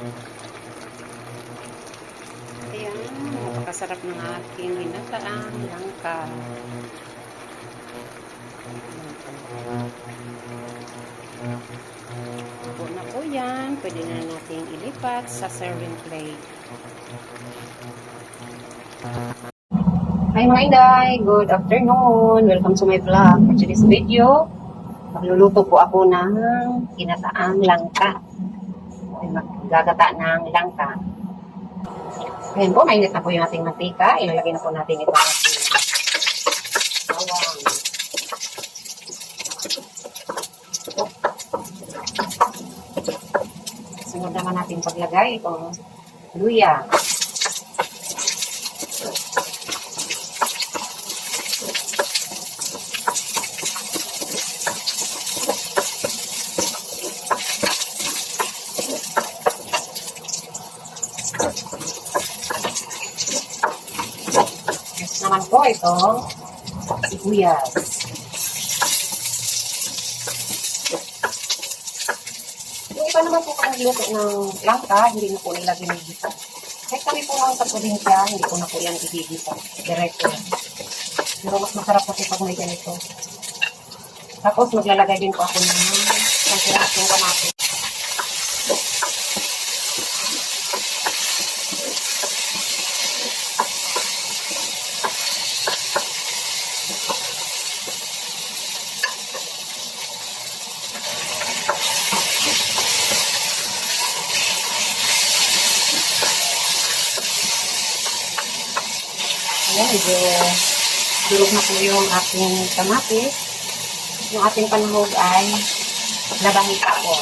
Ayan, napakasarap ng aking ginataang langka. Buo na po yan. Pwede na nating ilipat sa serving plate. Hi mga Inday! Good afternoon! Welcome to my vlog. For today's video, magluluto po ako ng ginataang langka. Maggagata ng langka. Ayan po, mainit na po yung ating mantika. Ilalagay na po natin ito sa bawang. Sunod naman natin paglagay itong luya. Next naman po itong sibuyas. Yung iba naman po kung luto ng langka, hindi na po nila ginigisa. Kahit kami po ang sa probinsya, hindi ko na po yan igigisa. Diretso. Pero mas masarap kasi pag may ganito. Tapos maglalagay din po ako ng pangkirasong kamatis. Ayan, medyo durog na po yung ating kamatis. Yung ating panahog ay labahita po.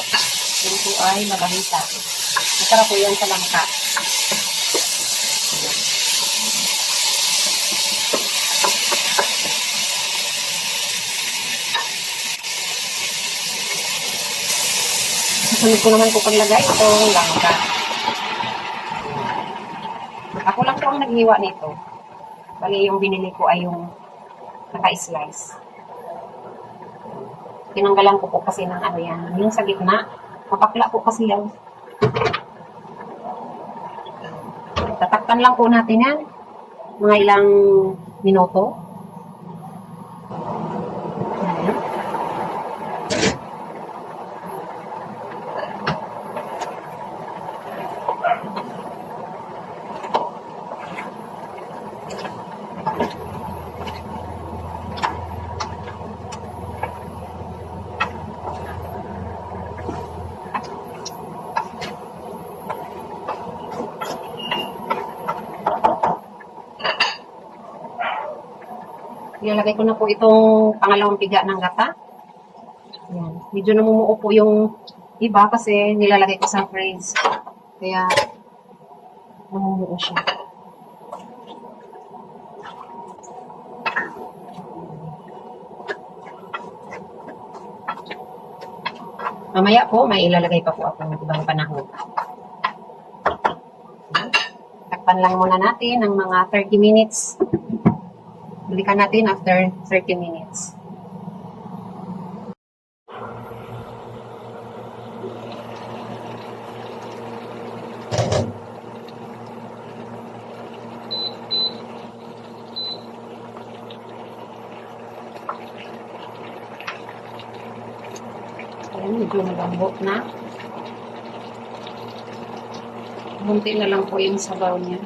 Yung po ay labahita. Masarap po yan sa langka. Susunod ko naman po paglagay itong langka. Ako lang po ang naghiwa nito. Bali, yung binili ko ay yung naka-slice. Tinanggalan ko po kasi ng ano yan. Yung sa gitna, mapakla po kasi yan. Tatakpan lang po natin yan. Mga ilang minuto. Ilalagay ko na po itong pangalawang piga ng gata. Ayan. Medyo namumuo po yung iba kasi nilalagay ko sa fridge. Kaya namumuo siya. Mamaya po, may ilalagay pa po ako ng ibang panahon. Takpan lang muna natin ng mga 30 minutes. Balikan natin after 30 minutes. Ayan, medyo malambot na. Munti na lang po yung sabaw niya.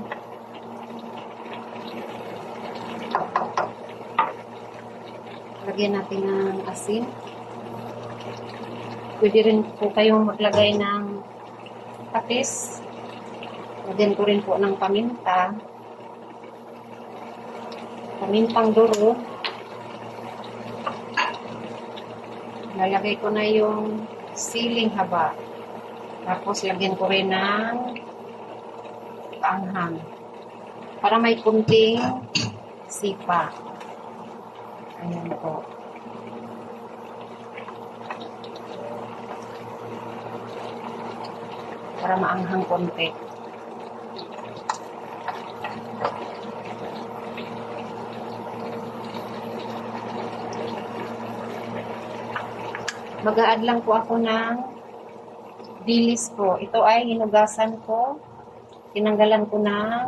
Lagyan natin ng asin. Pwede rin po kayong maglagay ng patis. Lagyan ko rin po ng paminta. Pamintang duro. Lalagay ko na yung siling haba. Tapos lagyan ko rin ng paanghang. Para may kunting sipa. Ayan po. Para maanghang konti. Mag-a-add lang po ako ng dilis po. Ito ay hinugasan ko. Tinanggalan ko ng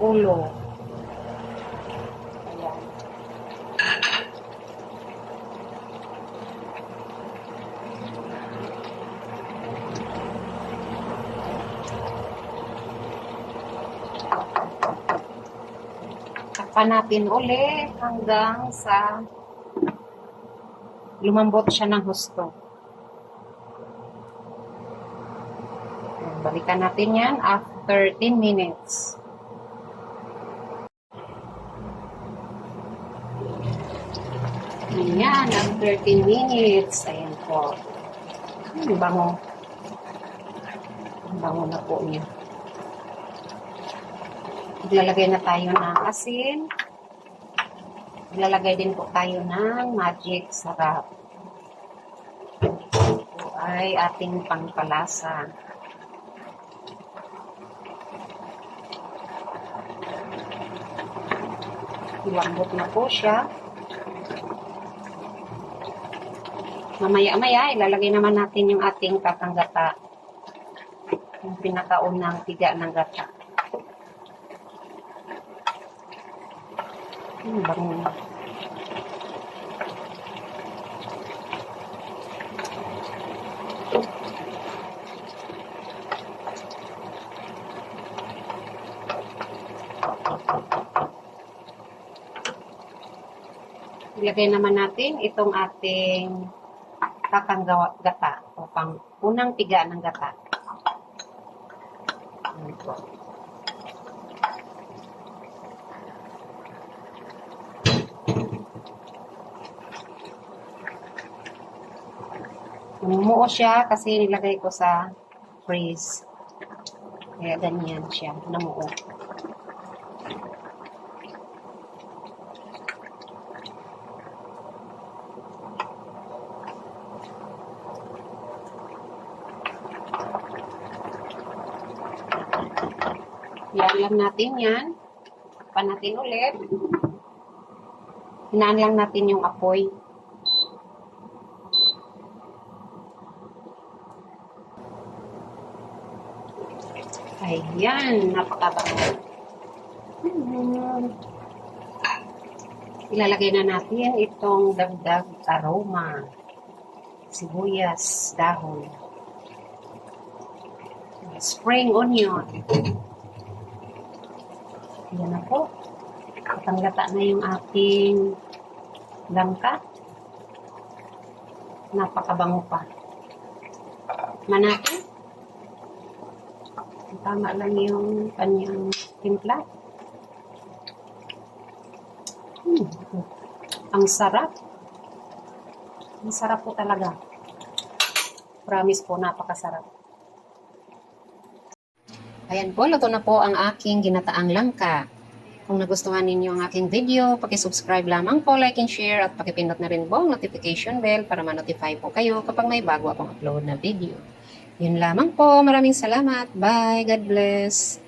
ulo. Ayan. Takpan natin uli hanggang sa lumambot siya ng husto. Balikan natin yan after 10 minutes. Ayan, after 10 minutes. Ayan po. Bango. Bango na po niya. Maglalagay na tayo ng asin. Maglalagay din po tayo ng magic sarap. Ito ay ating pangpalasa. Lambot na po siya. Mamaya-maya, ilalagay naman natin yung ating kakanggata. Yung pinakaunang tiga ng gata. Bango na. Ilagay naman natin itong ating gata o pang unang tiga ng gata. Ito. Namumuo siya kasi nilagay ko sa freeze. Kaya ganyan siya, namuo. Yan lang natin yan. Takpan natin ulit. Hinaan lang natin yung apoy. Ayan, napakabango. Ilalagay na natin itong dagdag aroma. Sibuyas, dahon. Spring onion. Ayan na po. Katanggata na yung ating langka. Napakabango pa. Manati. Tama lang yung kanyang timpla. Ang sarap. Ang sarap po talaga. Promise po, napakasarap. Ayan po, luto na po ang aking ginataang langka. Kung nagustuhan ninyo ang aking video, paki-subscribe lamang po, like and share, at pakipindot na rin po ang notification bell para ma-notify po kayo kapag may bago akong upload na video. Yun lamang po. Maraming salamat. Bye. God bless.